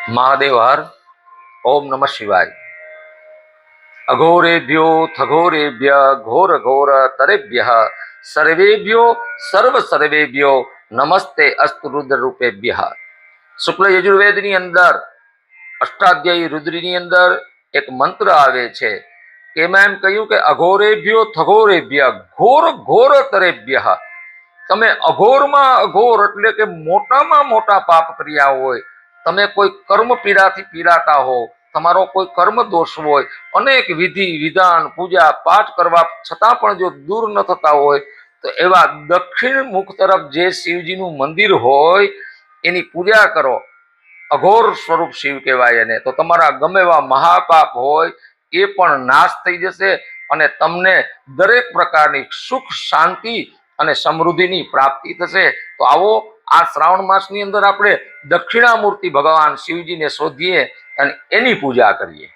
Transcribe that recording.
महादेव हर। ओम नमः शिवाय। अघोरेभ्यो थघोरेभ्य घोर घोर तरेभ्य सर्वेभ्यो सर्व सर्वेभ्यो नमस्ते अस्तु रुद्र रूपेभ्य। शुक्ल यजुर्वेदनी अंदर अष्टाध्यायी रुद्રની અંદર એક મંત્ર આવે છે કે એમાં એમ કહ્યું કે અઘોરેભ્યો થઘોરેભ્ય ઘોર ઘોર તરેભ્ય। તમે અઘોરમાં અઘોર એટલે કે મોટામાં મોટા પાપ કર્યા હોય, તમે કોઈ કર્મ પીડાથી પીડાતા હો, તમારો કોઈ કર્મ દોષ હોય, અનેક વિધિ વિધાન પૂજા પાઠ કરવા છતાં પણ જો દૂર ન થતા હોય તો એવા દક્ષિણ મુખ તરફ જે શિવજીનું મંદિર હોય એની પૂજા કરો। અઘોર સ્વરૂપ શિવ કહેવાય એને। તો તમારા ગમે એવા મહાપાપ હોય એ પણ નાશ થઈ જશે અને તમને દરેક પ્રકારની સુખ શાંતિ અને સમૃદ્ધિની પ્રાપ્તિ થશે। તો આવો આ શ્રાવણ માસની અંદર આપણે દક્ષિણામૂર્તિ ભગવાન શિવજીને શોધીએ અને એની પૂજા કરીએ।